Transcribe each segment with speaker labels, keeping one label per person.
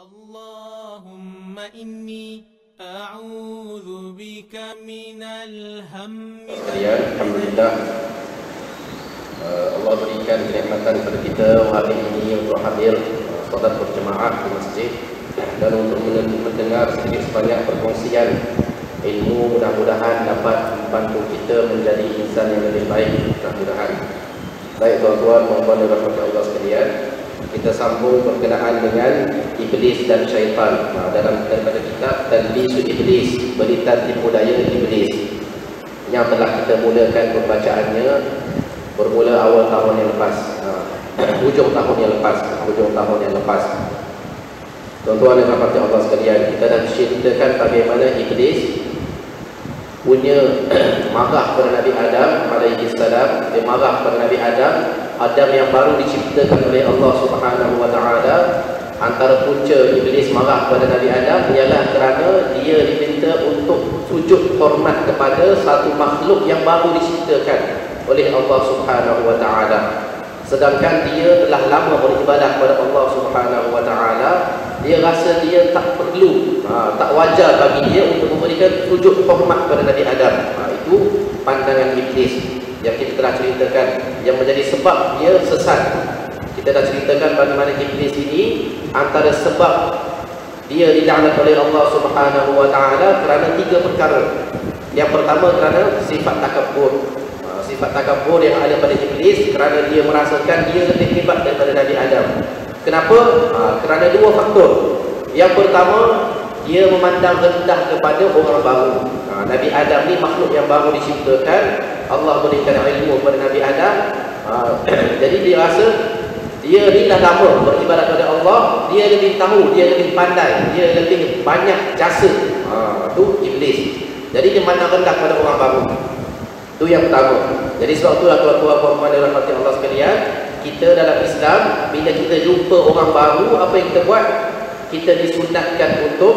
Speaker 1: Allahumma inni a'udzu bika minal hammi.
Speaker 2: Alhamdulillah, Allah berikan kenikmatan kepada kita hari ini untuk hadir solat berjemaah di masjid dan untuk mendengar sedikit sebanyak perkongsian ilmu. Mudah-mudahan dapat membantu kita menjadi insan yang lebih baik. Mudah-mudahan. Baik tuan-tuan, mohon dirahmati Allah sekalian, kita sambung berkenaan dengan iblis dan syaitan. Dalam daripada kitab Talbisu Iblis, berita tipu daya iblis, yang telah kita mulakan pembacaannya bermula awal tahun yang lepas, hujung tahun yang lepas. Tuan-tuan dan rahmati Allah sekalian, kita dah ceritakan bagaimana iblis punya marah kepada Nabi Adam alaihi salam. Dia marah kepada Nabi Adam yang baru diciptakan oleh Allah Subhanahu wa taala. Antara punca iblis marah kepada Nabi Adam ialah kerana dia diminta untuk sujud hormat kepada satu makhluk yang baru diciptakan oleh Allah Subhanahu wa taala. Sedangkan dia telah lama beribadah kepada Allah Subhanahu wa taala, dia rasa dia tak perlu, tak wajar bagi dia untuk memberikan sujud hormat kepada Nabi Adam. Itu pandangan iblis yang kita telah ceritakan, yang menjadi sebab dia sesat. Kita dah ceritakan bagaimana iblis ini antara sebab dia dilaknat oleh Allah Subhanahu wa taala kerana tiga perkara. Yang pertama kerana sifat takabur. Sifat takabur yang ada pada iblis kerana dia merasakan dia lebih hebat daripada Nabi Adam. Kenapa? Kerana dua faktor. Yang pertama, dia memandang rendah kepada orang baru. Nabi Adam ni makhluk yang baru diciptakan. Allah berikan ilmu kepada Nabi Adam. Jadi dia rasa dia ni dah lama beribadat kepada Allah, dia lebih tahu, dia lebih pandai, dia lebih banyak jasa. Itu iblis. Jadi dia memandang rendah kepada orang baru. Itu yang pertama. Jadi sebab itulah tuan-tuan dan puan-puan dan rahmati Allah sekalian, kita dalam Islam bila kita jumpa orang baru, apa yang kita buat? Kita disunatkan untuk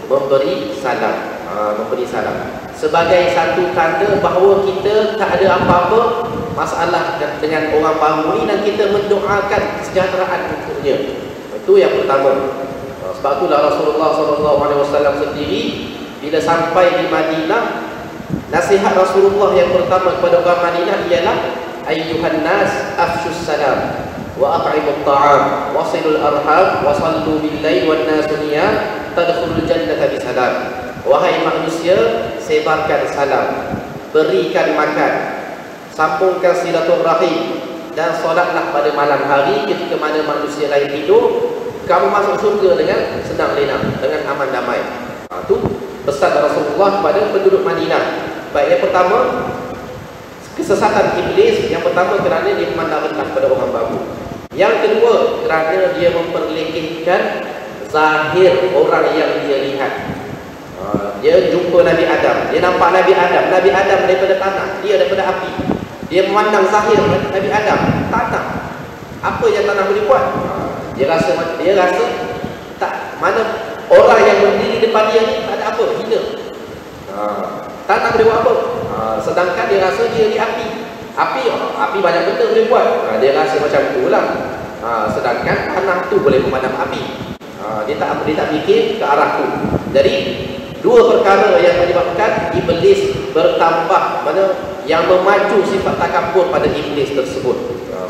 Speaker 2: memberi salam. Memberi salam sebagai satu tanda bahawa kita tak ada apa-apa masalah dengan orang baru ni dan kita mendoakan kesejahteraan untuknya. Itu yang pertama. Sebab itulah Rasulullah SAW sendiri bila sampai di Madinah, nasihat Rasulullah yang pertama kepada orang Madinah ialah ayyuhan nas afshus salam wa at'imut ta'am wasilul arham wa sallu bil lail wan nas niyam tadkhulul jannata bisalam. Wahai manusia, sebarkan salam, berikan makan, sambungkan silaturahim dan solatlah pada malam hari ketika mana manusia lain tidur. Kamu masuk surga dengan senang lena, dengan aman damai. Itu pesan Rasulullah kepada penduduk Madinah. Baik, yang pertama kesesatan iblis. Yang pertama kerana dia memandang rendah pada orang baru. Yang kedua kerana dia memperlekehkan zahir orang yang dia lihat. Dia jumpa Nabi Adam, dia nampak Nabi Adam daripada tanah, dia daripada api. Dia memandang zahir Nabi Adam, tanah. Apa yang tanah boleh buat? Dia rasa tak, mana orang yang berdiri depan dia ni tak ada apa, hina. Tanah boleh buat apa? Sedangkan dia rasa dia di api. Api banyak benda boleh buat. Dia rasa macam tu lah. Sedangkan tanah tu boleh memadam api. Dia tak fikir ke arah tu. Jadi dua perkara yang menyebabkan iblis bertambah, mana yang memacu sifat takabur pada iblis tersebut.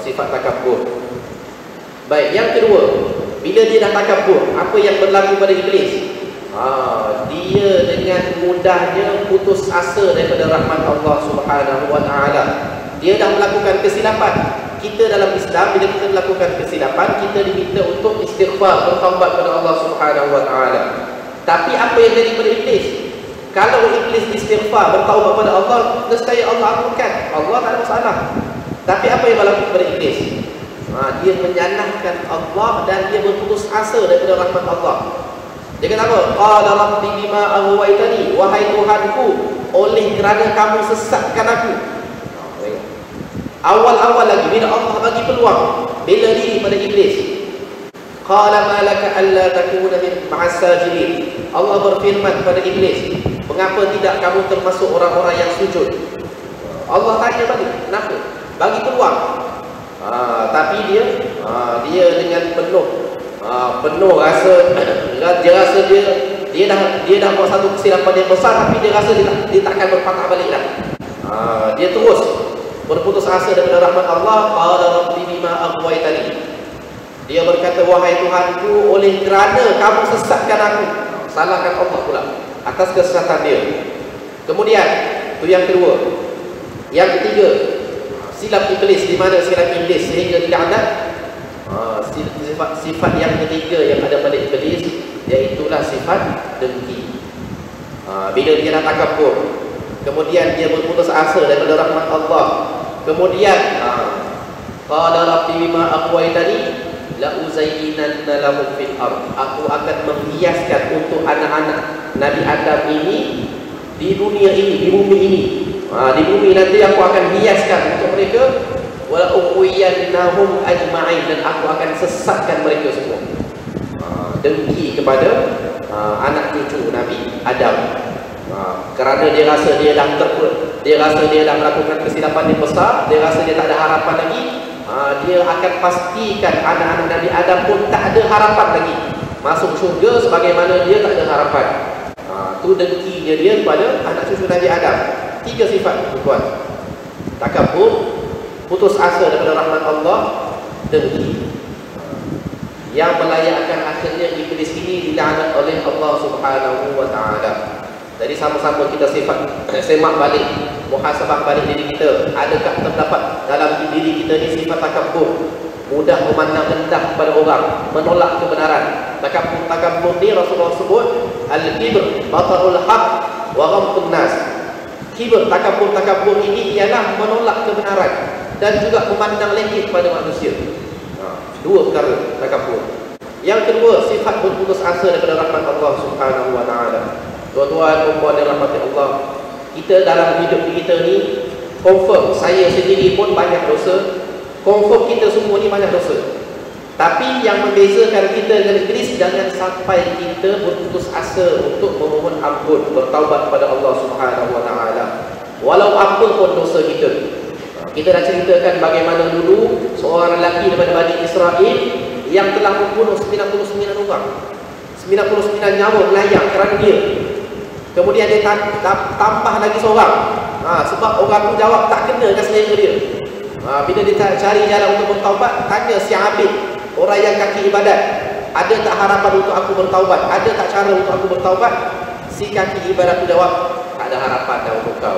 Speaker 2: Sifat takabur. Baik, yang kedua, bila dia dah takabur, apa yang berlaku pada iblis? Dia dengan mudahnya putus asa daripada rahmat Allah Subhanahu wa taala. Dia dah melakukan kesilapan. Kita dalam Islam bila kita melakukan kesilapan, kita diminta untuk istighfar, bertaubat kepada Allah Subhanahu wa taala. Tapi apa yang jadi pada iblis? Kalau iblis istighfar, bertaubat kepada Allah, nescaya Allah ampunkan. Allah tak ada masalah. Tapi apa yang berlaku kepada iblis? Dia menyalahkan Allah dan dia berputus asa daripada rahmat Allah. Dia kata apa? Qala rabbi bima aghwaytani, wahai Tuhanku, oleh kerana kamu sesatkan aku. Awal-awal lagi bila Allah bagi peluang, bela diri pada iblis. Qala ma laka alla takuna ma'as sajidin. Allah berfirman kepada iblis, mengapa tidak kamu termasuk orang-orang yang sujud? Allah tanya balik, kenapa? Bagi peluang. Tapi dia dengan penuh penuh rasa dia rasa dia dah buat satu kesilapan yang besar, tapi dia rasa dia takkan berpatah balik dah. Dia terus berputus asa daripada rahmat Allah. Qala rabbi bima aghwaytani. Dia berkata, wahai Tuhanku, oleh kerana kamu sesatkan aku. Salahkan Allah pula atas kesesatan dia. Kemudian itu yang kedua. Yang ketiga, silap iblis. Di mana silap iblis sehingga dilaknat? Sifat yang ketiga yang ada pada iblis, iaitulah sifat dengki. Bila dia dah takabur, kemudian dia berputus asa daripada rahmat Allah, kemudian qala rabbi bima aghwaytani la uzayyinanna lahum fil ardh. Aku akan menghiaskan untuk anak-anak Nabi Adam ini di dunia ini, di bumi ini. Di bumi nanti aku akan hiaskan untuk mereka. Wala ughwiyannahum ajma'in, dan aku akan sesatkan mereka semua. Dengki kepada anak cucu Nabi Adam. Kerana dia rasa dia dah melakukan kesilapan yang besar, dia rasa dia tak ada harapan lagi. Dia akan pastikan anak-anak Nabi Adam pun tak ada harapan lagi masuk syurga, sebagaimana dia tak ada harapan. Itu dengkinya dia kepada anak cucu Nabi Adam. 3 sifat, tuan. Takabur, putus asa daripada rahmat Allah, dengki. Yang melayakkan akhirnya iblis ini dilaknat oleh Allah Subhanahu wa taala. Jadi sama-sama kita semak balik, muhasabah balik diri kita. Adakah terdapat dalam diri kita ni sifat takabur, mudah memandang rendah kepada orang, menolak kebenaran? Takabur ni Rasulullah sebut al-kibr batarul haq wa ghamtun nas. Kibr, takabur ini ialah menolak kebenaran dan juga memandang lengkit kepada manusia. 2 perkara takabur. Yang kedua, sifat berputus asa daripada rahmat Allah Subhanahu wa taala. Tuan-tuan, puan dan rahmat Allah, kita dalam hidup kita ni confirm, saya sendiri pun banyak dosa, confirm kita semua ni banyak dosa. Tapi yang membezakan kita dengan iblis, jangan sampai kita berputus asa untuk memohon ampun, bertaubat kepada Allah Subhanahu wa taala. Walau apa pun dosa kita. Kita dah ceritakan bagaimana dulu seorang lelaki daripada Bani Israel yang telah membunuh 99 orang, 99 nyawa melayang kerana dia. Kemudian dia tambah lagi seorang, sebab orang tu jawab tak kena dengan selera dia. Bila dia cari jalan untuk bertaubat, tanya si Abid, orang yang kaki ibadat, ada tak harapan untuk aku bertaubat? Ada tak cara untuk aku bertaubat? Si kaki ibadat tu jawab, tak ada harapan dah untuk kau.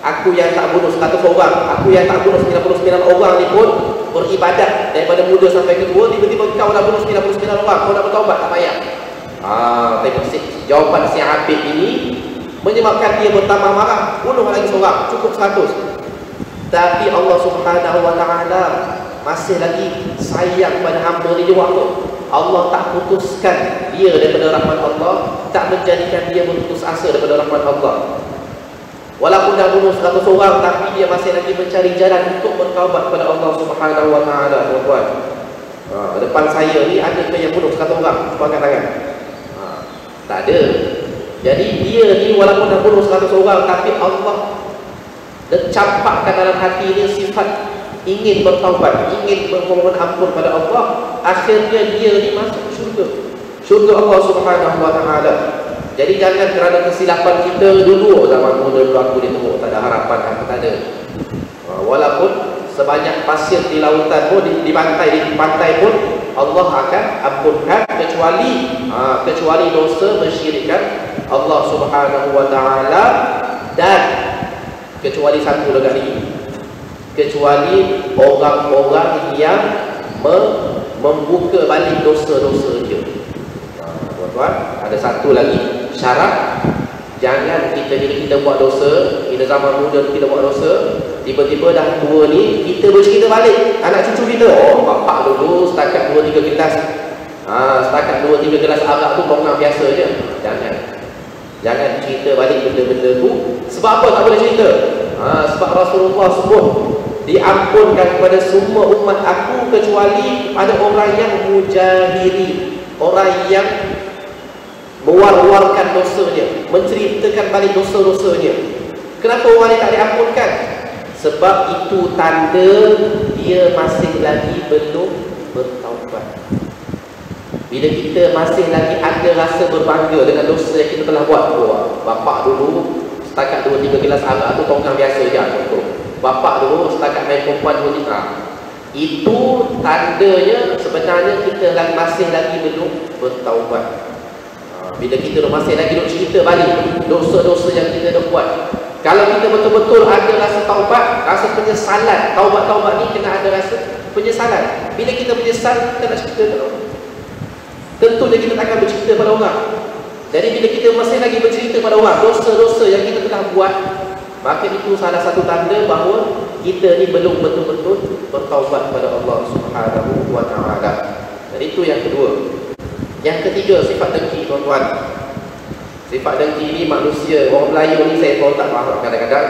Speaker 2: Aku yang tak bunuh 100 orang, aku yang tak bunuh 99 orang ni pun beribadat daripada muda sampai ke tua, tiba-tiba kau dah bunuh 99 orang, kau dah bertaubat, tak payah. Jawapan si Abid ini menyebabkan dia bertambah marah, bunuh lagi seorang, cukup 100. Tapi Allah Subhanahu wa taala masih lagi sayang pada hamba dia waktu. Allah tak putuskan dia daripada rahmat Allah, tak menjadikan dia berputus asa daripada rahmat Allah. Walaupun dah bunuh 100 orang, tapi dia masih lagi mencari jalan untuk bertaubat kepada Allah Subhanahu wa taala, tuan-tuan. Depan saya ni ada ke yang bunuh 100 orang? Cuba angkat tangan. Tak ada. Jadi dia ni walaupun dah bunuh 100 orang, tapi Allah campakkan dalam hati dia sifat ingin bertaubat, ingin memohon ampun pada Allah. Akhirnya dia ni masuk syurga Allah Subhanahu wa taala. Jadi jangan kerana kesilapan kita dulu, zaman muda dulu aku ditunggu, tak ada harapan, aku tak ada. Walaupun sebanyak pasir di lautan pun, di pantai pun Allah akan ampunkan, kecuali dosa mensyirikkan Allah Subhanahu wa taala, dan kecuali satu lagi, kecuali orang-orang yang membuka balik dosa-dosa dia. Tuan-tuan, ada satu lagi syarat. Jangan bila kita buat dosa, kita zaman muda kita buat dosa, tiba-tiba dah tua ni kita bercerita balik anak cucu kita, bapak dulu setakat 2-3 gelas, setakat 2-3 gelas arak tu kongang biasa je. Jangan cerita balik benda-benda tu. Sebab apa tak boleh cerita? Sebab Rasulullah sebut diampunkan kepada semua umat aku kecuali pada orang yang mujahiri, orang yang mewar-warkan dosanya, menceritakan balik dosa-dosanya. Kenapa orang ini tak diampunkan? Sebab itu tanda dia masih lagi belum bertaubat. Bila kita masih lagi ada rasa berbangga dengan dosa yang kita telah buat. Bapak dulu setakat 2-3 gelas arak tu tongkang biasa je contoh. Bapak dulu setakat main perempuan 2 liter. Itu tandanya sebenarnya kita masih lagi belum bertaubat. Bila kita masih lagi duk cerita balik dosa-dosa yang kita dah buat. Kalau kita betul-betul ada rasa taubat, rasa penyesalan, taubat-taubat ni kena ada rasa penyesalan. Bila kita menyesal, kita nak cerita kat orang. Tentunya kita takkan bercerita pada orang. Jadi bila kita masih lagi bercerita pada orang dosa-dosa yang kita telah buat, maka itu salah satu tanda bahawa kita ni belum betul-betul bertaubat pada Allah Subhanahu wa ta'ala. Dan itu yang kedua. Yang ketiga, sifat dengki, tuan-tuan. Sifat dengki ni manusia, orang Melayu ni saya tahu tak faham kadang-kadang.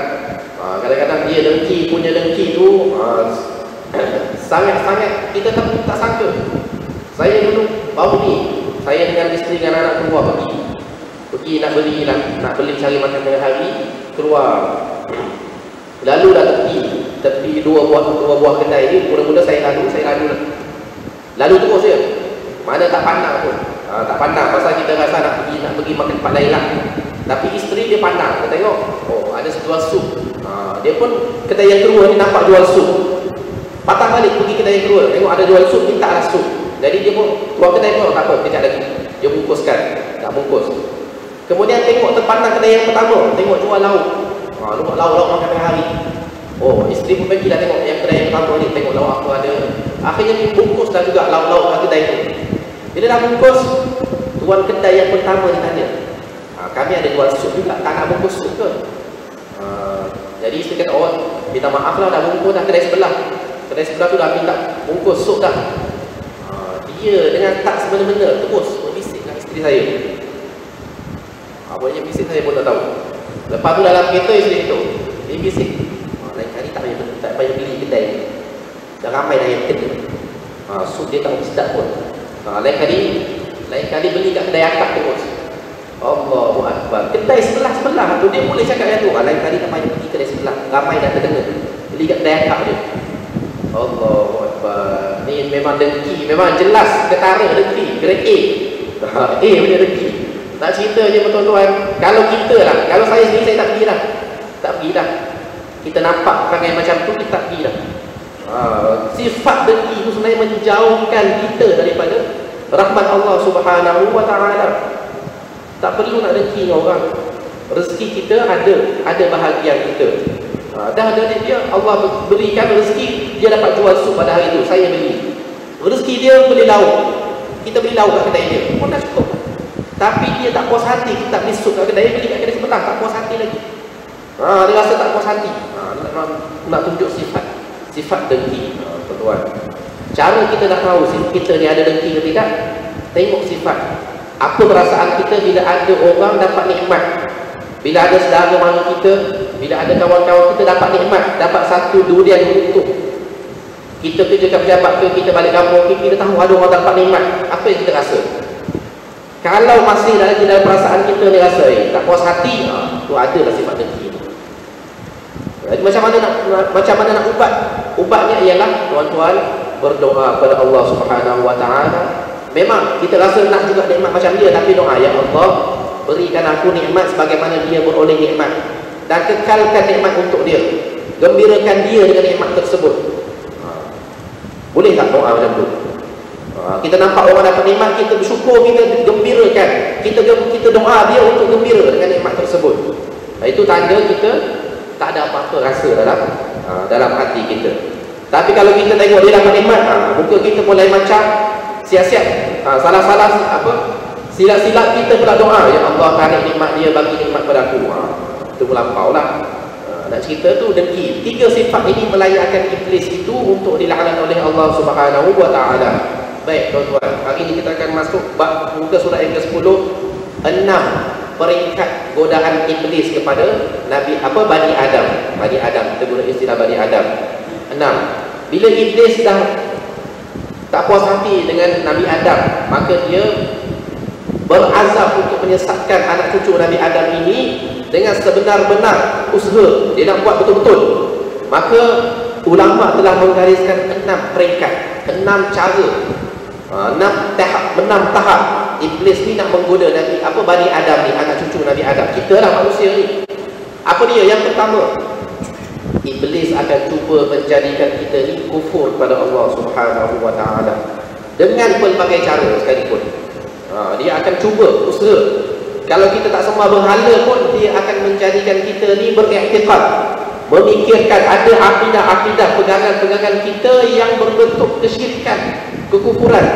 Speaker 2: Kadang-kadang dia dengki, punya dengki tu sangat-sangat kita tak sangka. Saya dulu baru ni, saya dengan isteri dengan anak keluar pergi nak beli cari makan tengah hari, keluar. Lalu dah tepi dua buah kedai ni, mula-mula saya lalu lah. Lalu terus je. Mana tak pandang pun. Tak pandang pasal kita rasa nak pergi makan tempat lain lah. Tapi isteri dia pandang, dia tengok, oh ada jual sup. Dia pun kedai yang kedua ni nampak jual sup. Patah balik pergi kedai yang kedua, tengok ada jual sup, minta lah sup. Jadi dia pun tuan kedai pun tak apa, kejap lagi dia bungkuskan, tak bungkus. Kemudian tengok terpandang kedai yang pertama, tengok jual lauk. Lauk makan tengah hari. Oh, isteri pun pergi dah tengok yang kedai yang pertama ni, tengok lauk apa ada. Akhirnya dia bungkus dah juga lauk-lauk kat kedai tu. Bila dah bungkus, tuan kedai yang pertama ni tanya, kami ada jual sup juga, tak nak bungkus sup ke? Jadi isteri kata, oh minta maaf lah, dah bungkus dah kedai sebelah. Kedai sebelah tu dah minta bungkus sup dah. Dia dengan tak semena-mena terus berbisik dengan isteri saya. Apanya bisik saya pun tak tahu. Lepas tu dalam kereta isteri tu, dia bisik, lain kali tak payah beli kedai ni. Dah ramai dah yang kena. Sup dia tak sedap pun. Lain kali beli kat kedai akak terus. Allahu Akbar. Kedai sebelah tu dia boleh cakap yang tu. Lain kali tak payah pergi kedai sebelah, ramai dah terkena. Beli kat kedai akak dia. Allahu Akbar. Ni memang dengki, memang jelas ketara dengki, grade A. A punya dengki. Tak cerita je tuan-tuan. Kalau kita lah, kalau saya sendiri saya tak pergi dah. Kita nampak perangai macam tu, kita tak pergi dah. Sifat dengki itu sebenarnya menjauhkan kita daripada rahmat Allah Subhanahu wa ta'ala. Tak perlu nak dengki dengan orang. Rezeki kita ada bahagian kita. Dah ada dia, Allah berikan rezeki, dia dapat jual sup pada hari itu, saya beli. Rezeki dia beli lauk, kita beli lauk kat kedai dia, pun dah cukup. Tapi dia tak puas hati, kita beli sup kat kedai, beli kat kedai sebelah, tak puas hati lagi. Dia rasa tak puas hati. Nak tunjuk sifat dengki, tuan-tuan. Cara kita nak tahu kita ni ada dengki ke tidak, tengok sifat. Apa perasaan kita bila ada orang dapat nikmat, bila ada saudara mara kita, bila ada kawan-kawan kita dapat nikmat, dapat satu durian utuh. Kita kerja kat pejabat ke, kita balik kampung ke, kita tahu ada orang dapat nikmat, apa yang kita rasa? Kalau masih lagi dalam perasaan kita ni rasa tak puas hati, tu adalah sifat dengki. Jadi macam mana nak ubat? Ubatnya ialah tuan-tuan berdoa kepada Allah Subhanahu wa ta'ala. Memang kita rasa nak juga nikmat macam dia, tapi doa, ya Allah, berikan aku nikmat sebagaimana dia beroleh nikmat, dan kekalkan nikmat untuk dia, gembirakan dia dengan nikmat tersebut. Boleh tak doa macam tu? Kita nampak orang dapat nikmat, kita bersyukur, kita gembirakan, kita doa dia untuk gembira dengan nikmat tersebut. Itu tanda kita tak ada apa-apa rasa dalam hati kita. Tapi kalau kita tengok dia dapat nikmat, muka kita mulai macam siap-siap, salah-salah silap-silap kita pula doa, ya Allah tarik nikmat dia, bagi nikmat pada aku. Itu melampau lah. Nak cerita tu dengki. 3 sifat ini melayakkan iblis itu untuk dilaknat oleh Allah Subhanahu wa ta'ala. Baik tuan-tuan, hari ini kita akan masuk bab muka surat yang ke-10, 6 peringkat godaan iblis kepada Bani Adam. Bani Adam, kita guna istilah Bani Adam. 6. Bila iblis dah tak puas hati dengan Nabi Adam, maka dia berazam untuk menyesatkan anak cucu Nabi Adam ini dengan sebenar-benar usaha. Dia nak buat betul-betul. Maka ulama telah menggariskan 6 peringkat, 6 cara enam tahap Iblis ni nak menggoda Bani Adam ni, anak cucu Nabi Adam. Kita lah manusia ni. Apa dia? Yang pertama, Iblis akan cuba menjadikan kita ni kufur pada Allah Subhanahu wa ta'ala dengan pelbagai cara sekalipun. Dia akan cuba usaha. Kalau kita tak sembah berhala pun, dia akan menjadikan kita ni beriktikad, memikirkan ada akidah-akidah, pegangan-pegangan kita yang berbentuk kesyirikan, kekufuran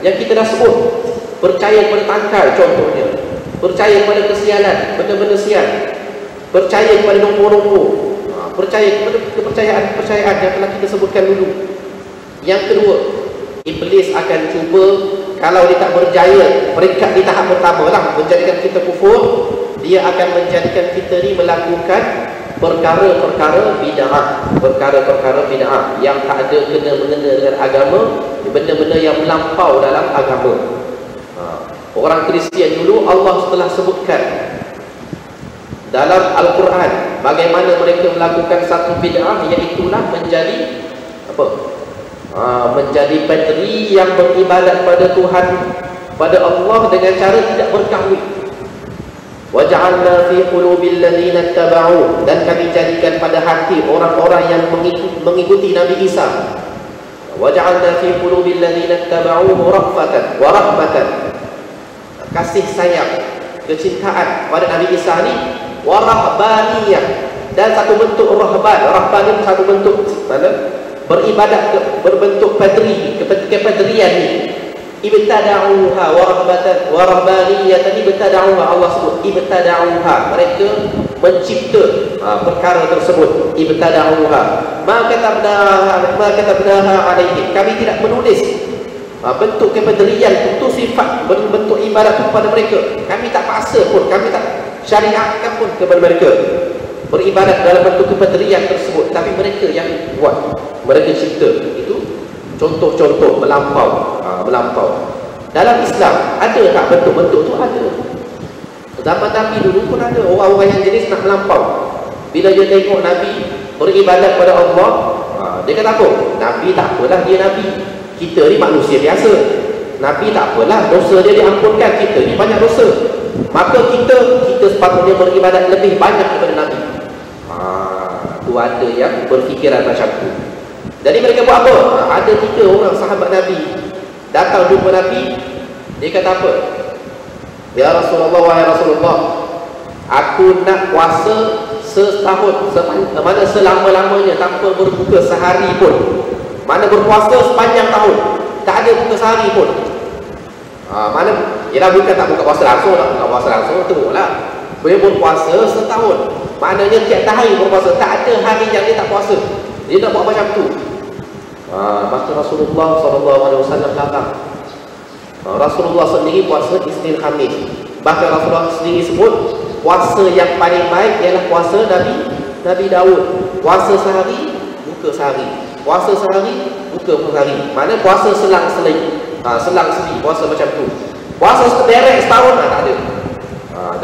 Speaker 2: yang kita dah sebut. Percaya kepada tangkai contohnya, percaya kepada kesialan, benda-benda sial, percaya kepada nombor-nombor, percaya kepada kepercayaan yang telah kita sebutkan dulu. Yang kedua, Iblis akan cuba, kalau dia tak berjaya peringkat di tahap pertama lah, menjadikan kita kufur, dia akan menjadikan kita ni melakukan perkara-perkara bid'ah yang tak ada kena-mengena dengan agama, benda-benda yang melampau dalam agama. Orang Kristian dulu, Allah telah sebutkan dalam Al-Quran bagaimana mereka melakukan satu bid'ah, iaitulah menjadi menjadi padri yang beribadat pada Tuhan, pada Allah dengan cara tidak berkahwin. Waja'alna fi qulubil ladzina ittaba'u, dan kami jadikan pada hati orang-orang yang mengikuti Nabi Isa. Waja'alna fi qulubil ladzina ittaba'u rafatan wa rahmatan, kasih sayang, kecintaan pada Nabi Isa ni, wa rahbaniyah, dan satu bentuk rahban. Rahban ni satu bentuk mana? Beribadat berbentuk padri, kepadrian ni. Ibtada'uha wa rahbatan wa rahbaniyatan, ibtada'uha, Allah sebut ibtada'uha, mereka mencipta perkara tersebut. Ibtada'uha ma katabnaha alaihim, kami tidak menulis bentuk kepadrian itu, sifat bentuk ibadat itu kepada mereka. Kami tak paksa pun, kami tak syariatkan pun kepada mereka beribadat dalam bentuk kepadrian tersebut, tapi mereka yang buat, mereka cipta. Itu contoh-contoh melampau. Dalam Islam ada tak bentuk-bentuk tu? Ada. Zaman Nabi dulu pun ada orang-orang yang jenis nak melampau. Bila dia tengok Nabi beribadat pada Allah, dia kata apa? Nabi tak apalah, dia Nabi. Kita ni manusia biasa. Nabi tak apalah, dosa dia diampunkan, kita ni banyak dosa. Maka kita sepatutnya beribadat lebih banyak daripada Nabi. Tu ada yang berfikiran macam tu. Jadi mereka buat apa? Ada 3 orang sahabat Nabi datang jumpa Nabi. Dia kata apa? Ya Rasulullah, wahai Rasulullah, aku nak puasa setahun, mana selama-lamanya, tanpa berbuka sehari pun. Mana berpuasa sepanjang tahun, tak ada buka sehari pun. Mana, ialah bukan tak buka puasa langsung, tak buka puasa langsung, teruklah. Boleh berpuasa setahun, maknanya tiap hari berpuasa, tak ada hari yang dia tak puasa. Dia nak buat macam tu. Maka Rasulullah SAW datang. Rasulullah sendiri puasa Isnin Khamis. Bahkan Rasulullah sendiri sebut puasa yang paling baik ialah puasa Nabi Daud. Puasa sehari, buka sehari. Puasa sehari, buka sehari. Mana puasa selang-seling, selang-seling, puasa macam tu. Puasa sederek setahun tak ada.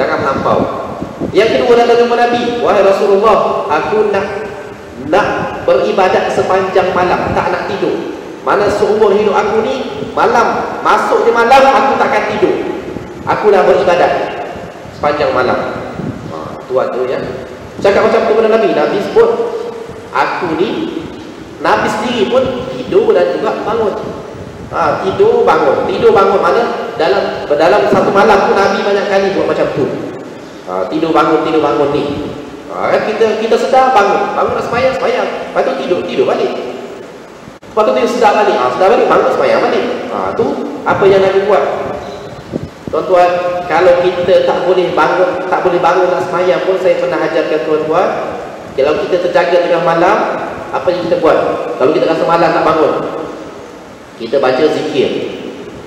Speaker 2: Jangan melampau. Yang kedua datang jumpa Nabi. Wahai Rasulullah, aku nak beribadat sepanjang malam, tak nak tidur. Mana seumur hidup aku ni, malam, masuk je malam, aku takkan tidur. Aku nak beribadat sepanjang malam. Tuan tu ya, cakap macam tu kepada Nabi. Nabi sebut, aku ni, Nabi sendiri pun tidur dan juga bangun. Tidur bangun mana? Dalam satu malam tu Nabi banyak kali buat macam tu. Tidur bangun ni. Kita sedar bangun nak sembahyang. Lepas tu tidur balik. Lepas tu dia sedar balik, bangun sembahyang balik. Tu apa yang Nabi buat. Tuan-tuan, kalau kita tak boleh bangun nak sembahyang pun, saya pernah ajarkan tuan-tuan, kalau kita terjaga tengah malam, apa yang kita buat? Kalau kita rasa malam nak bangun, kita baca zikir.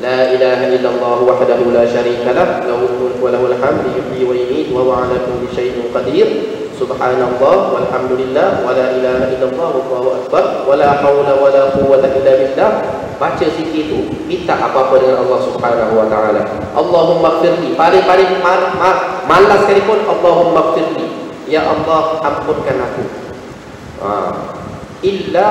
Speaker 2: La ilaha illallah wahdahu la syarikalah, lahul mulku wa lahul hamdu, yuhyi wa yumiitu wa huwa ala kulli syai'in qadir. Subhanallah walhamdulillah wa la ilaha illallah wallahu akbar wa la haula wa la quwwata illa billah. Baca zikir itu, minta apa-apa dengan Allah Subhanahu wa taala. Allahumma ighfirli, paling malas sekalipun, Allahumma ighfirli, ya Allah ampunkan aku. Illa,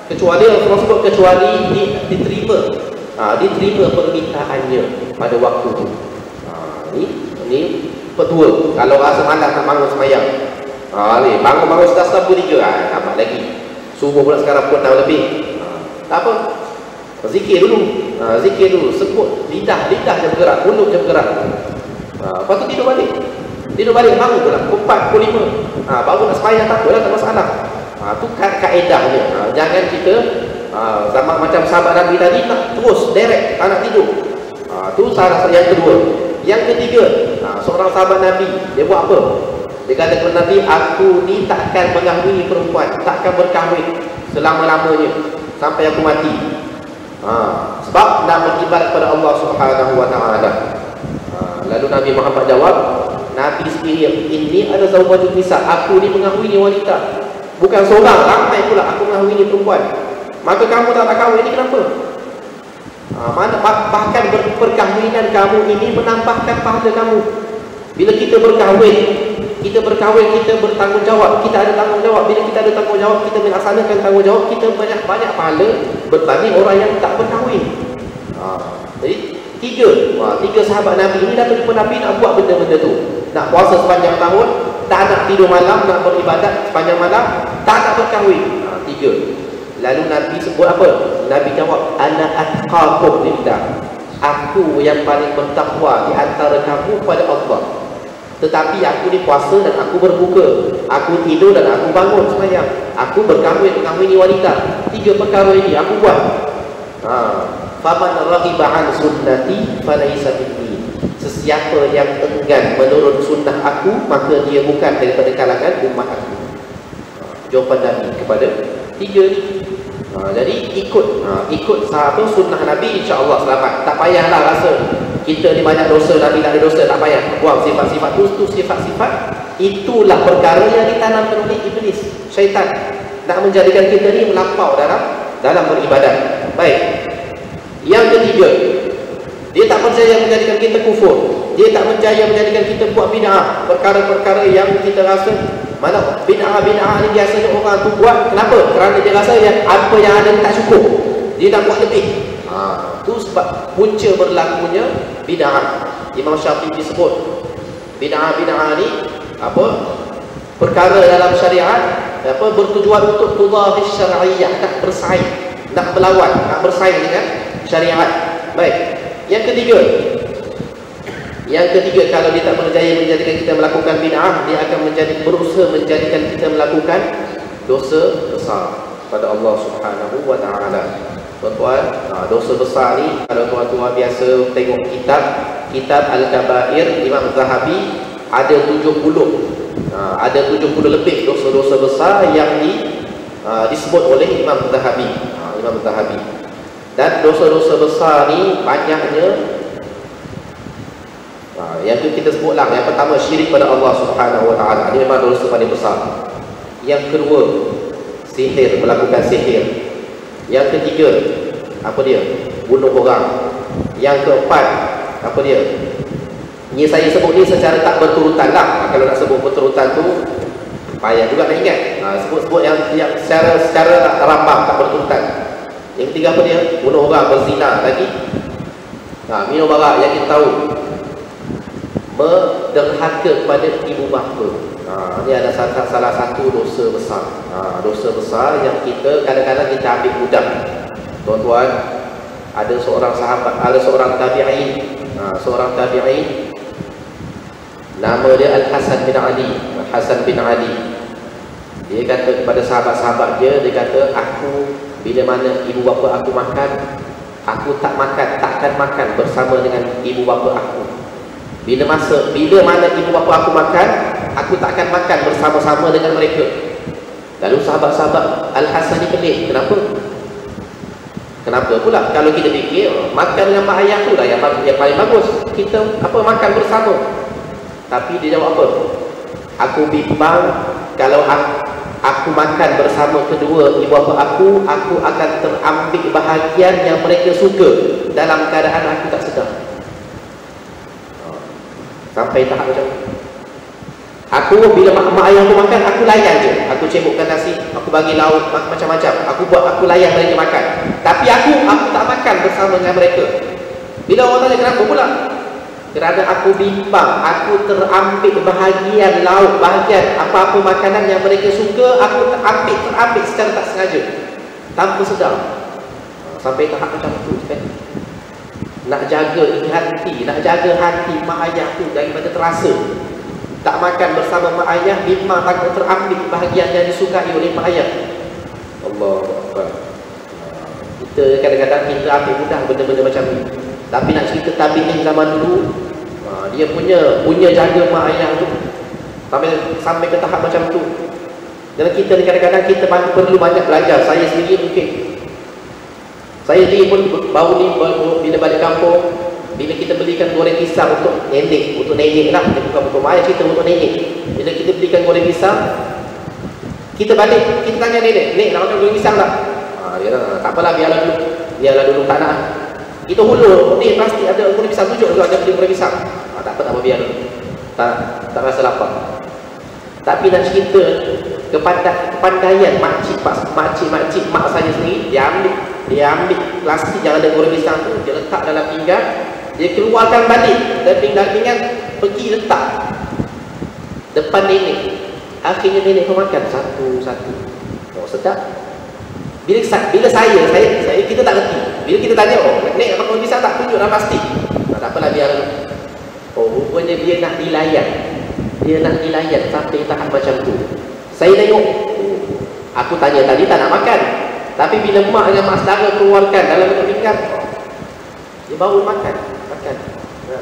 Speaker 2: kecuali Rasulullah sebut, kecuali diterima diterima permintaannya pada waktu itu. Ini kedua, kalau rasa malas nak bangun semayang, bangun sudah 1:03, tambah lagi subuh pula sekarang pukul 6 lebih. Tak apa, zikir dulu, sebut lidah je bergerak, mulut je bergerak. Lepas tu tidur balik bangun pula pukul 4, pukul 5, baru nak semayang, tak apalah, tak masalah. Tu kaedahnya. Jangan kita zaman macam sahabat Nabi tadi nak terus direct, tak nak tidur. Tu salah yang kedua. Yang ketiga, seorang sahabat Nabi, dia buat apa? Dia kata kepada Nabi, aku ni takkan mengahwini perempuan, takkan berkahwin selama-lamanya sampai aku mati. Sebab nak beribadat kepada Allah Subhanahu wa taala. Lalu Nabi Muhammad jawab, Nabi sendiri, ini ada zawajul nisa, aku ni mengahwini wanita. Bukan seorang, ramai pula aku mengahwini perempuan. Maka kamu tak nak kahwin, ini kenapa? Bahkan perkahwinan kamu ini menambahkan pahala kamu. Bila kita berkahwin, kita bertanggungjawab, kita ada tanggungjawab. Bila kita ada tanggungjawab, kita melaksanakan tanggungjawab, kita banyak pahala berbanding orang yang tak berkahwin. Jadi tiga sahabat Nabi ini datang kepada Nabi nak buat benda-benda tu. Nak puasa sepanjang tahun, tak nak tidur malam, nak beribadat sepanjang malam, tak nak berkahwin. Tiga. Lalu Nabi sebut apa? Nabi jawab, ana atqakum lillah. Aku yang paling bertakwa di antara kamu kepada Allah. Tetapi aku ni puasa dan aku berbuka, aku tidur dan aku bangun semayang, aku mengahwini wanita. Tiga perkara ini aku buat. Faman raghiba an sunnati falaysa minni. Sesiapa yang enggan menurut sunnah aku, maka dia bukan daripada kalangan umat aku. Jawapan Nabi kepada tiga ni. Jadi ikut sahabat sunnah Nabi, insya-Allah selamat. Tak payahlah rasa kita ni banyak dosa, Nabi tak ada dosa, tak payah. Buang sifat-sifat tu sifat-sifat. Itulah perkara yang ditanamkan oleh iblis, syaitan, nak menjadikan kita ni melampau dalam beribadat. Baik. Yang ketiga, dia tak percaya menjadikan kita kufur. Dia tak percaya menjadikan kita buat bid'ah, perkara-perkara yang kita rasa mana bid'ah ni biasanya orang tu buat. Kenapa? Kerana dia rasa yang apa yang ada tak cukup, dia nak buat lebih. Tu sebab punca berlakunya bid'ah. Imam Syafi'i sebut bid'ah ni perkara dalam syariat bertujuan untuk tudahis syar'iyyah, nak bersaing, nak berlawan, nak bersaing dengan syariat. Baik. Yang ketiga, kalau dia tak berjaya menjadikan kita melakukan bid'ah, dia akan berusaha menjadikan kita melakukan dosa besar pada Allah Subhanahu wa taala. Tuan-tuan, dosa besar ni kalau tuan-tuan biasa tengok kitab Al-Kabair Imam Zahabi, ada 70 lebih dosa-dosa besar yang disebut oleh Imam Zahabi. Dan dosa-dosa besar ni banyaknya, yang tu kita sebutlah. Yang pertama, syirik pada Allah Subhanahu wa taala. Ini memang dosa paling besar. Yang kedua, sihir, melakukan sihir. Yang ketiga, apa dia? Bunuh orang. Yang keempat, apa dia? Ini saya sebut ni secara tak berturutan lah. Kalau nak sebut berturutan tu payah juga nak ingat. Sebut-sebut yang secara tak terambang, tak berturutan. Yang ketiga apa dia? Bunuh orang, berzina lagi. Minum arak yang kita tahu. Menderhaka kepada ibu bapa. Ini ada salah satu dosa besar. Dosa besar yang kita kadang-kadang kita ambil mudah. Tuan-tuan, ada seorang sahabat, ada seorang tabi'in. Seorang tabi'in, nama dia Al-Hasan bin Ali. Al-Hasan bin Ali. Dia kata kepada sahabat-sahabat dia kata, aku bila mana ibu bapa aku makan, aku takkan makan bersama dengan ibu bapa aku. Bila mana ibu bapa aku makan, aku takkan makan bersama-sama dengan mereka. Lalu sahabat-sahabat Al-Hasan ni pelik. Kenapa pula? Kalau kita fikir makan dengan mak ayah tu lah yang paling bagus, kita makan bersama. Tapi dia jawab apa? Aku bimbang kalau aku makan bersama kedua ibu bapa aku akan terambil bahagian yang mereka suka dalam keadaan aku tak sedar. Sampai tahap macam aku bila mak ayah aku makan, aku layan je. Aku cebokkan nasi, aku bagi lauk macam-macam. Aku layan mereka makan. Tapi aku tak makan bersama dengan mereka. Bila orang tanya kenapa pula? Kerana aku bimbang, aku terambil bahagian lauk, bahagian apa-apa makanan yang mereka suka, aku terambil secara tak sengaja, tanpa sedar. Sampai tahap macam tu kan. Nak jaga hati mak ayah tu daripada terasa. Tak makan bersama mak ayah, bimbang takut terambil bahagian yang disukai oleh mak ayah. Allahu Akbar. Kita kadang-kadang kita ambil mudah benda-benda macam ni. Tapi nak cerita tabi'in zaman dulu, dia punya jaga mak ayah tu sampai ke tahap macam tu. Dan kita kadang-kadang kita perlu banyak belajar. Saya sendiri mungkin, saya sendiri pun bila balik kampung, bila kita belikan goreng pisang untuk nenek lah, bukan untuk mak ayah, cerita untuk nenek. Bila kita belikan goreng pisang, kita balik, kita tanya nenek nak makan goreng pisang tak? Dia kata, tak apalah, biarlah dulu tak nak. Kita hulur, ni pasti ada goreng pisang, tunjuk kalau ada beli goreng pisang. Tak apa, biar dulu. Tak rasa lapar. Tapi nak cerita kepandaian makcik mak saya sendiri, dia ambil plastik yang ada goreng pisang tu, dia letak dalam pinggan, dia keluarkan balik dari pinggan, pergi letak depan nenek. Akhirnya nenek pun makan satu-satu. Oh, sedap. Bila saya kita tak reti. Bila kita tanya, nek nak makan pisang tak, tunjuk dalam plastik. Tak apalah, biar. Rupanya dia nak dilayan sampai tahap macam tu. Saya tengok, aku tanya tadi tak nak makan, tapi bila mak dengan mak saudara keluarkan dalam bentuk pinggan, dia baru makan.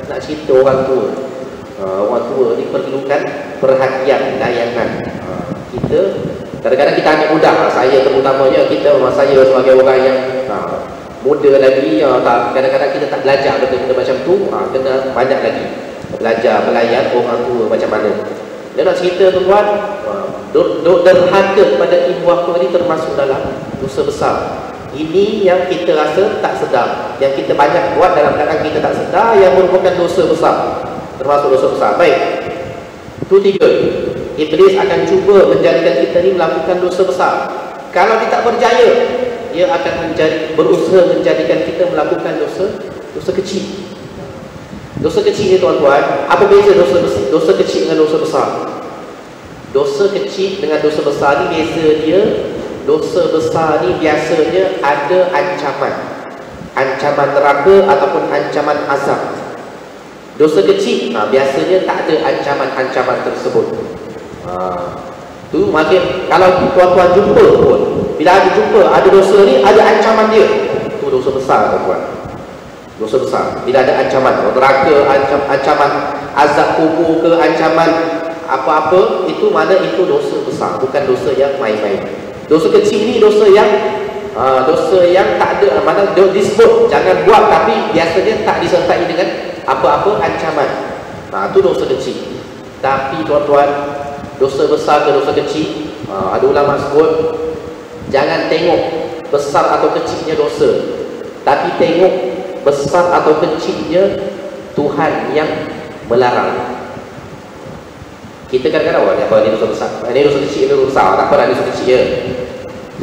Speaker 2: Nak cerita orang tua ni perlukan perhatian, layanan. Kita kadang-kadang kita ambil mudah. Saya terutamanya, saya sebagai orang yang muda lagi, kadang-kadang kita tak belajar benda-benda macam tu. Kena banyak lagi belajar melayan orang tua macam mana. Dia nak cerita tuan-tuan, derhaka kepada ibu bapa ni termasuk dalam dosa besar. Ini yang kita rasa tak sedar, yang kita banyak buat dalam keadaan kita tak sedar, yang merupakan dosa besar, termasuk dosa besar. Baik, itu 3. Iblis akan cuba menjadikan kita ni melakukan dosa besar. Kalau dia tak berjaya, dia akan berusaha menjadikan kita melakukan dosa kecil. Dosa kecil ni tuan-tuan, apa beza dosa kecil dengan dosa besar? Dosa kecil dengan dosa besar ni beza dia, dosa besar ni biasanya ada ancaman neraka ataupun ancaman azab. Dosa kecil biasanya tak ada ancaman tersebut. Tu makin, kalau tuan-tuan jumpa pun, bila ada jumpa ada dosa ni, ada ancaman dia, tu dosa besar tuan-tuan. Dosa besar. Bila ada ancaman neraka, ancaman azab kubur ke, ancaman apa-apa, itu mana itu dosa besar, bukan dosa yang main-main. Dosa kecil ni dosa yang tak ada, mana disebut jangan buat, tapi biasanya tak disertai dengan apa-apa ancaman. Itu dosa kecil. Tapi tuan-tuan, dosa besar ke dosa kecil, ada ulama sebut, jangan tengok besar atau kecilnya dosa, tapi tengok besar atau kecilnya Tuhan yang melarang. Kita kadang-kadang ni dosa besar, ini dosa kecil, ini dosa besar, tak apa, dosa kecil je.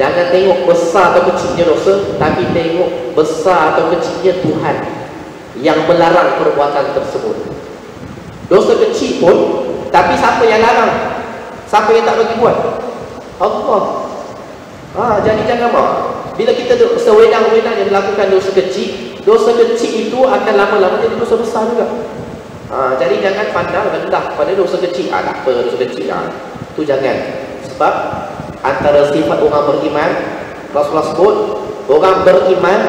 Speaker 2: Jangan tengok besar atau kecilnya dosa, tapi tengok besar atau kecilnya Tuhan yang melarang perbuatan tersebut. Dosa kecil pun, tapi siapa yang larang? Siapa yang tak bagi buat? Allah. Jadi jangan marah. Bila kita sewenang-wenangnya melakukan dosa kecil itu akan lama-lama jadi dosa besar juga. Jadi jangan pandang rendah pada dosa kecil. Tak apa, dosa kecil tu jangan. Sebab antara sifat orang beriman, Rasulullah sebut, orang beriman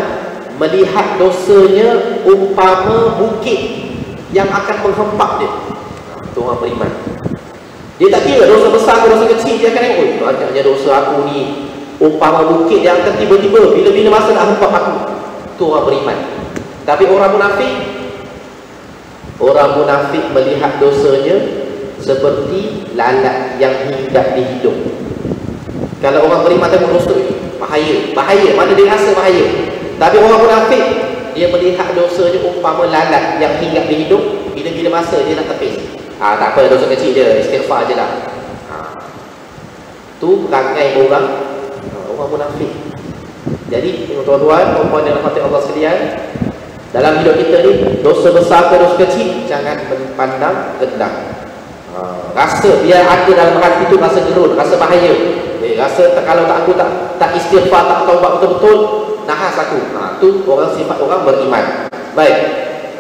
Speaker 2: melihat dosanya umpama bukit yang akan menghempak dia. Itu orang beriman. Dia tak kira dosa besar atau dosa kecil, dia akan tengok, banyaknya dosa aku ni umpama bukit yang akan tiba-tiba bila-bila masa nak hempak aku. Itu orang beriman. Tapi orang munafik melihat dosanya seperti lalat yang hinggap di hidung. Kalau orang beriman tengok dosa itu, bahaya, mana dia rasa bahaya. Tapi orang munafik, dia melihat dosanya umpama lalat yang hinggap di hidung, bila-bila masa dia nak tepis. Tak apa, dosa kecil je, istighfar je lah. Tu perangai orang munafik. Jadi tuan-tuan, perempuan yang rahmati Allah sekalian, dalam hidup kita ni, dosa besar ke dosa kecil, jangan pandang rendah. Rasa biar ada dalam hati tu rasa gerun, rasa bahaya. Rasa kalau aku tak istighfar, tak taubat betul-betul, nahas aku. Tu orang sifat orang beriman. Baik.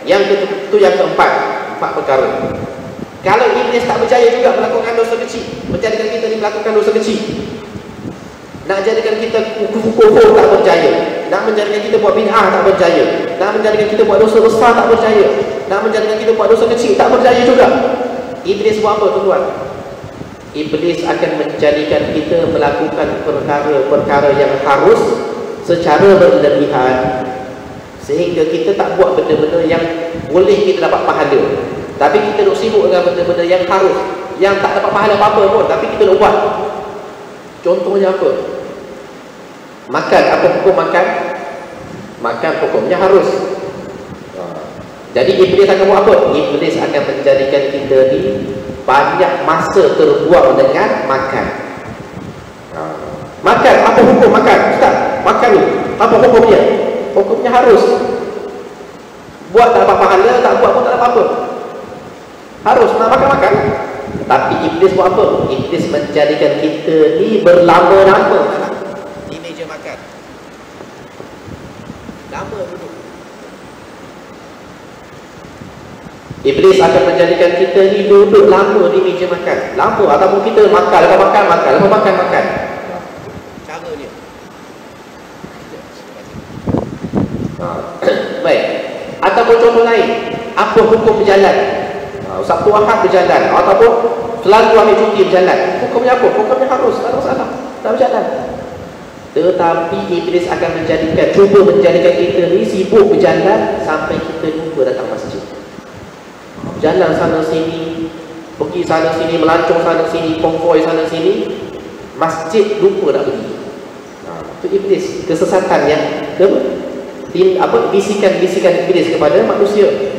Speaker 2: Yang yang keempat, 4 perkara. Kalau iblis tak berjaya juga melakukan dosa kecil, menjadikan kita ni melakukan dosa kecil, nak jadikan kita kufur tak berjaya, nak menjadikan kita buat bid'ah tak berjaya, nak menjadikan kita buat dosa besar tak berjaya, nak menjadikan kita buat dosa kecil tak berjaya juga. Iblis buat apa tuan-tuan? Iblis akan menjadikan kita melakukan perkara-perkara yang harus secara berlebihan, sehingga kita tak buat benda-benda yang boleh kita dapat pahala, tapi kita duk sibuk dengan benda-benda yang harus, yang tak dapat pahala apa-apa pun, tapi kita duk buat. Contohnya apa? Makan. Apa hukum makan? Makan hukumnya harus. Jadi iblis akan buat apa? Iblis akan menjadikan kita ni banyak masa terbuang dengan makan. Makan, apa hukum makan? Ustaz, makan ni apa hukumnya? Hukumnya harus. Buat tak dapat pahala, tak buat pun tak dapat apa. Harus nak makan. Tapi iblis buat apa? Iblis menjadikan kita ni berlama-lama di meja makan. Lama duduk. Iblis akan menjadikan kita ni duduk lama di meja makan. Lama, ataupun kita makan, lepas makan. Cara dia. Baik. Ataupun contoh lain, apa hukum berjalan? Sabtu Ahad berjalan, ataupun selalu ambil cuti berjalan. Hukumnya apa? Hukumnya harus, tak ada masalah, tak berjalan. Tetapi iblis akan cuba menjadikan kita ni sibuk berjalan sampai kita lupa datang masjid. Berjalan sana sini, pergi sana sini, melancong sana sini, konvoi sana sini, masjid lupa nak pergi. Itu iblis, kesesatan yang bisikan iblis kepada manusia.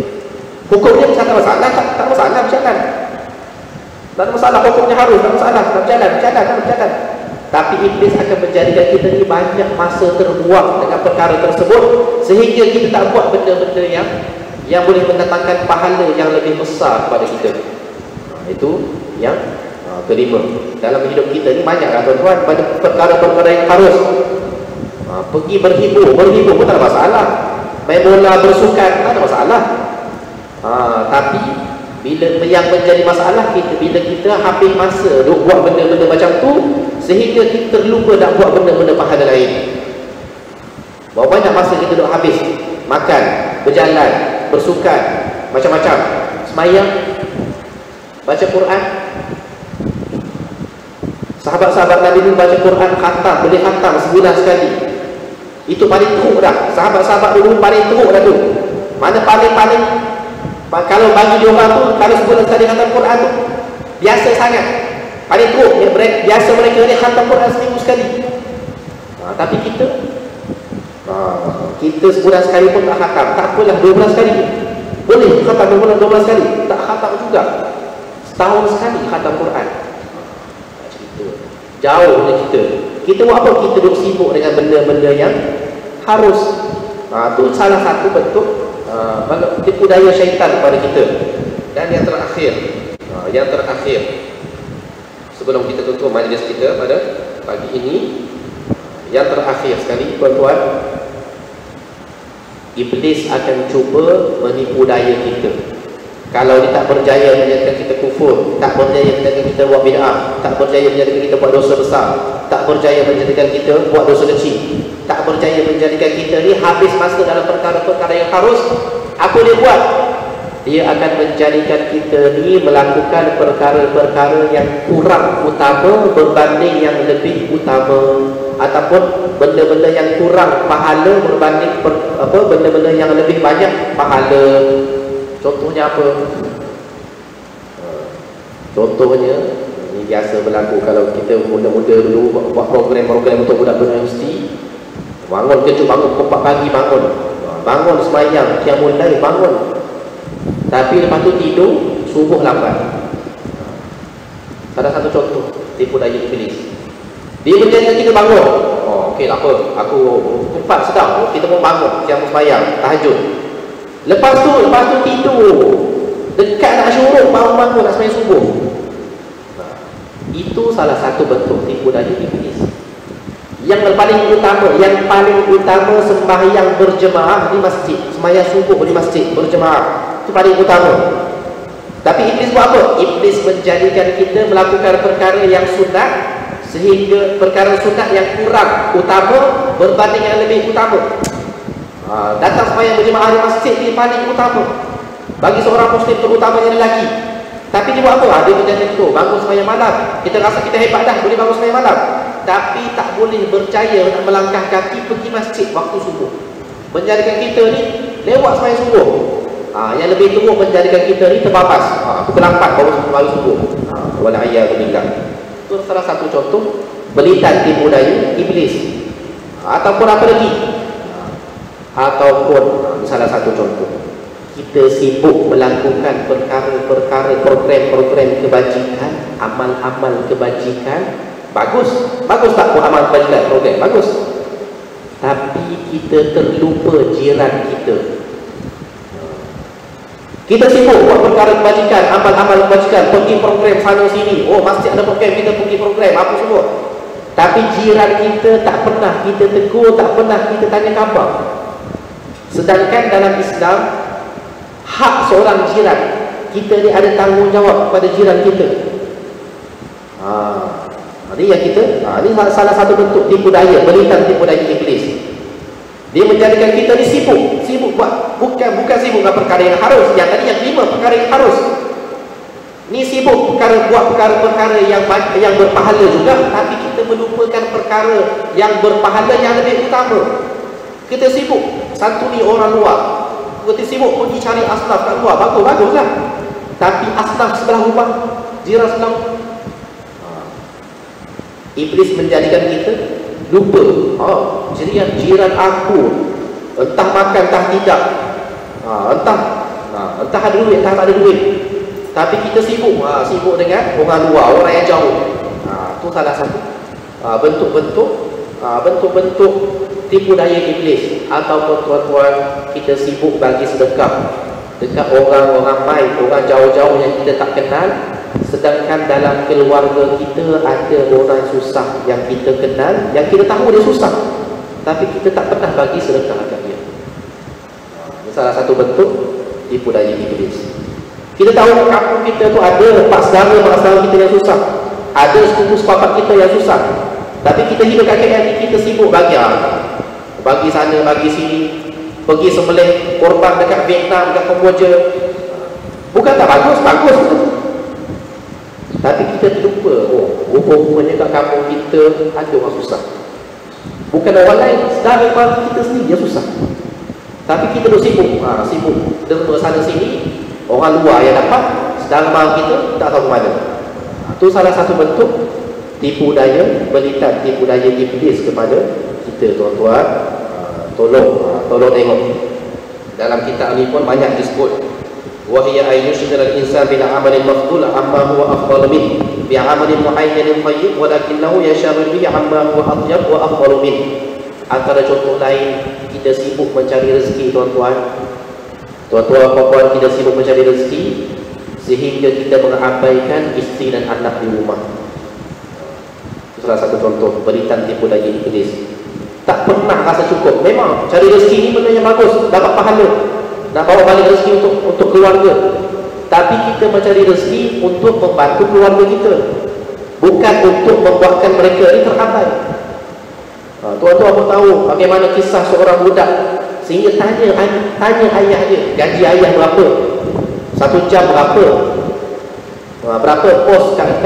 Speaker 2: Hukumnya tak ada masalah, tak masalah berjalan. Tak ada masalah, hukumnya harus, tak masalah, tak berjalan. Tapi iblis akan menjadikan kita ni banyak masa terbuang dengan perkara tersebut, sehingga kita tak buat benda-benda yang boleh mendatangkan pahala yang lebih besar kepada kita. Itu yang kelima. Dalam hidup kita ni banyaklah tuan-tuan pada perkara-perkara yang harus. Pergi berhibur pun tak ada masalah. Main bola, bersukan, tak ada masalah. Tapi bila yang menjadi masalah kita, bila kita habis masa duk buat benda-benda macam tu, sehingga kita terlupa nak buat benda-benda pahala lain. Berapa banyak masa kita duk habis makan, berjalan, bersukan, macam-macam, semayang, baca Quran. Sahabat-sahabat Nabi ni baca Quran khatam, boleh khatam sebulan sekali. Itu paling teruk dah. Sahabat-sahabat dulu paling teruk dah tu. Mana paling kalau bagi dia orang tu, kalau sebulan sekali khatam Quran tu biasa sangat, paling teruk. Biasa mereka ni khatam Quran seminggu sekali. Tapi kita sebulan sekali pun tak khatam. Tak apalah, 2 bulan sekali boleh khatam, 2 bulan sekali tak khatam juga. Setahun sekali khatam Quran. Jauh dengan kita buat apa? Kita duduk sibuk dengan benda-benda yang harus. Itu salah satu bentuk tipu daya syaitan kepada kita. Dan yang terakhir, sebelum kita tutup majlis kita pada pagi ini, yang terakhir sekali tuan-tuan, iblis akan cuba menipu daya kita. Kalau dia tak berjaya menjadikan kita kufur, tak berjaya menjadikan kita buat bid'ah, tak berjaya menjadikan kita buat dosa besar, tak berjaya menjadikan kita buat dosa kecil, tak berjaya menjadikan kita ni habis masa dalam perkara-perkara yang harus, apa dia buat? Dia akan menjadikan kita ni melakukan perkara-perkara yang kurang utama berbanding yang lebih utama, ataupun benda-benda yang kurang pahala berbanding benda-benda yang lebih banyak pahala. Contohnya apa? Contohnya, ini biasa berlaku kalau kita muda-muda dulu buat program-program untuk budak-budak universiti. Bangun kejut, bangun pukul 4 pagi, bangun semayang, qiyamul lail, bangun. Tapi lepas tu tidur, subuh lambat. Ada satu contoh tipu daya iblis. Dia menjadikan kita bangun. okey tak apa, aku tempat sedap, kita pun bangun, siang sembahyang, tahajud. Lepas tu tidur. Dekat nak syuruk, bangun nak sembahyang subuh. Itu salah satu bentuk tipu daya iblis. Yang paling utama sembahyang berjemaah di masjid, sembahyang subuh di masjid berjemaah. Itu paling utama. Tapi iblis buat apa? Iblis menjadikan kita melakukan perkara yang sunat, sehingga perkara sunat yang kurang utama berbanding yang lebih utama. Datang sembahyang berjemaah di masjid ini paling utama bagi seorang muslim, terutamanya lelaki. Tapi dia buat apa? Dia menjadi itu, bangun sembahyang malam. Kita rasa kita hebat dah, boleh bangun sembahyang malam. Tapi tak boleh berjaya nak melangkah kaki pergi masjid waktu subuh. Menjadikan kita ni lewat sembahyang subuh. Yang lebih teruk menjadikan kita ni terbapas. Aku terlambat baru subuh. Wala'iyadzubillah. Itu salah satu contoh belitan tipu daya iblis. Ataupun apa lagi? Ataupun salah satu contoh, kita sibuk melakukan perkara-perkara, program-program kebajikan, amal-amal kebajikan. Bagus tak buat amal kebajikan, program bagus. Tapi kita terlupa jiran kita. Kita sibuk buat perkara kebajikan, amal-amal kebajikan, pergi program sana sini. Oh, masjid ada program, kita pergi program, apa semua. Tapi jiran kita tak pernah kita tegur, tak pernah kita tanya khabar. Sedangkan dalam Islam, hak seorang jiran, kita ni ada tanggungjawab kepada jiran kita. Ini yang kita, ini salah satu bentuk tipu daya, belitan tipu daya iblis. Dia menjadikan kita ni sibuk buat, bukan sibuk dengan perkara yang harus. Yang tadi yang 5 perkara yang harus. Ni sibuk buat perkara-perkara yang berpahala juga, tapi kita melupakan perkara yang berpahala yang lebih utama. Kita sibuk santuni orang luar. Kita sibuk pergi cari asnaf kat luar, bagus lah. Tapi asnaf sebelah rumah, jiran sebelah, iblis menjadikan kita lupa. Jiran aku entah makan entah tidak, entah ada duit entah tak ada duit, tapi kita sibuk dengan orang luar, orang yang jauh. Itu salah satu bentuk-bentuk tipu daya iblis. Ataupun tuan-tuan, kita sibuk bagi sedekah dekat orang-orang baik, orang jauh-jauh yang kita tak kenal, sedangkan dalam keluarga kita ada orang susah yang kita kenal, yang kita tahu dia susah, tapi kita tak pernah bagi sedekah dekat dia. Ini salah satu bentuk tipu daya iblis. Kita tahu kampung kita tu ada mak saudara kita yang susah, ada sepupu sepapak kita yang susah, tapi kita hidup kat KL ni, kita sibuk bagi sana, bagi sini, pergi sembelih korban dekat Vietnam, dekat Kamboja. Bukan tak bagus tapi kita terlupa, rupa-rupanya kat kampung kita ada orang susah. Bukan orang lain, saudara mara kita sendiri yang susah. Tapi kita sibuk derma sana sini, orang luar yang dapat, saudara mara kita tak tahu mana. Itu salah satu bentuk tipu daya, belitan tipu daya iblis kepada kita, tuan-tuan. Tolong tengok. Dalam kitab ni pun banyak disebut, wa hiya ayyushghal al-insan bil 'amalin mafdul amma huwa afdalu min bi 'amalin muayyanin tayyib walakinahu yashghal bihi amma huwa atyab wa afdalu min. Antara contoh lain, kita sibuk mencari rezeki, tuan-tuan, puan-puan, kita sibuk mencari rezeki sehingga kita mengabaikan isteri dan anak di rumah. Itu salah satu contoh belitan tipu daya iblis. Tak pernah rasa cukup. Memang cari rezeki ni benda yang bagus, dapat pahala, nak bawa balik rezeki untuk keluarga. Tapi kita mencari rezeki untuk membantu keluarga kita, bukan untuk membuatkan mereka ni terabai. Tuan-tuan pun tahu bagaimana kisah seorang budak sehingga tanya ayah dia, gaji ayah berapa, 1 jam berapa, berapa pos kat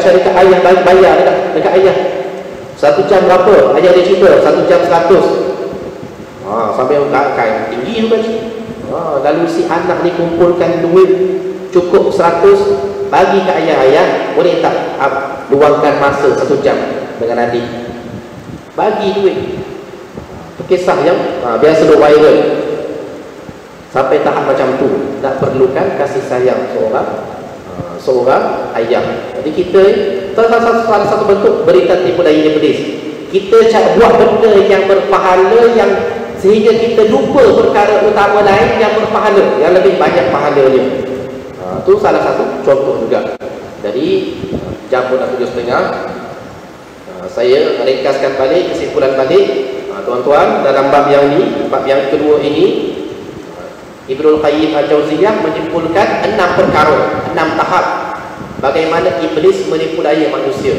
Speaker 2: syarikat ayah bayar dekat ayah, 1 jam berapa. Ayah dia cerita 1 jam 100. Sampai kain tinggi tu gaji. Lalu si anak ni kumpulkan duit cukup 100, bagi ke ayah, boleh tak luangkan masa 1 jam dengan adik, bagi duit. Kisah yang biasa viral sampai tahap macam tu, nak perlukan kasih sayang seorang ayah. Jadi kita salah satu bentuk berikan tipu daya iblis. kita buat benda yang berpahala yang sehingga kita lupa perkara utama lain yang berpahala, yang lebih banyak pahalanya. Itu salah satu contoh juga. Jadi jam pun dah 7.30. Saya ringkaskan balik, kesimpulan balik, tuan-tuan, dalam bab yang kedua ini, Ibnul Qayyim Al-Jauziyah menyimpulkan 6 perkara, 6 tahap bagaimana iblis menipu daya manusia.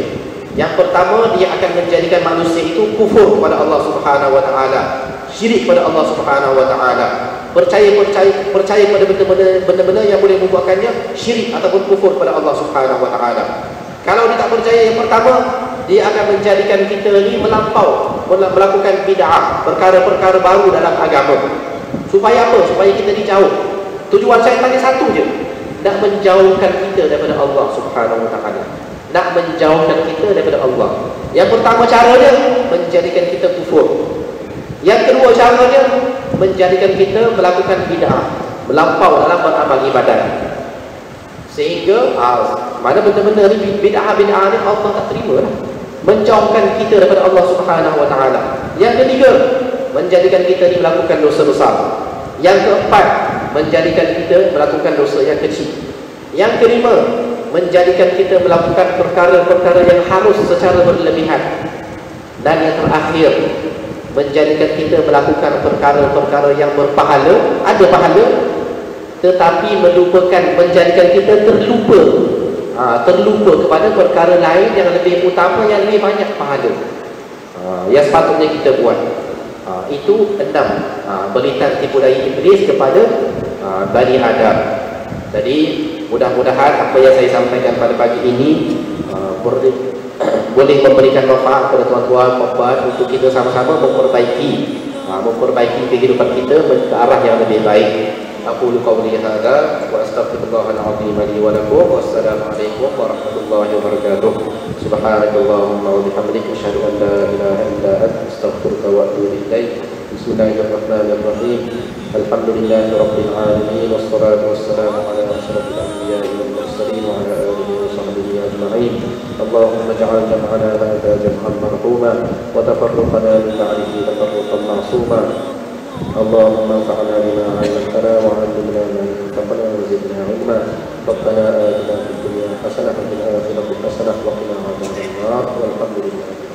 Speaker 2: Yang pertama, dia akan menjadikan manusia itu kufur kepada Allah Subhanahu wa taala, syirik pada Allah Subhanahu wa taala, percaya pada benda-benda yang boleh membuatkannya syirik ataupun kufur pada Allah Subhanahu wa taala. Kalau dia tak percaya yang pertama, dia akan menjadikan kita ni melakukan bid'ah, perkara-perkara baru dalam agama. Supaya apa? Supaya kita dijauh. Tujuan syaitan ni satu je, nak menjauhkan kita daripada Allah Subhanahu wa taala, nak menjauhkan kita daripada Allah. Yang pertama caranya, menjadikan kita kufur. Yang kedua caranya, menjadikan kita melakukan bid'ah, melampau dalam beramal ibadat. Sehingga mana benda-benda ni, bid'ah ni Allah tak terima lah, menjauhkan kita daripada Allah Subhanahu wa taala. Yang ketiga, menjadikan kita ni melakukan dosa besar. Yang keempat, menjadikan kita melakukan dosa yang kecil. Yang kelima, menjadikan kita melakukan perkara-perkara yang harus secara berlebihan. Dan yang terakhir, menjadikan kita melakukan perkara-perkara yang berpahala, ada pahala, tetapi melupakan, menjadikan kita terlupa kepada perkara lain yang lebih utama, yang lebih banyak pahala yang sepatutnya kita buat. Itu 6 beritan tipu daya iblis kepada Bani Adam. Jadi mudah-mudahan apa yang saya sampaikan pada pagi ini boleh memberikan manfaat kepada tuan-tuan, puan-puan, untuk kita sama-sama memperbaiki kehidupan kita ke arah yang lebih baik. Aqulu qawli hadza wa astaghfirullahal azim li wa lakum. Wassalamu alaikum warahmatullahi wabarakatuh. Subhanakallahumma wa bihamdika asyhadu an la ilaha illa anta astaghfiruka wa atubu ilaik. Bismillahirrahmanirrahim. Alhamdulillahi rabbil alamin, wassalatu wassalamu ala asyrafil anbiya'i wal mursalin wa ala alihi wa sahbihi ajma'in. Allahumma ij'al jam'ana hadza jam'an marhuma wa tafarruqana min ba'dihi tafarruqan ma'suma. اللهم انفعنا بما علمتنا وعلمنا ما ينفعنا وزدنا علما. ربنا آتنا في الدنيا حسنة وفي الآخرة حسنة وقنا عذاب النار والحمد لله.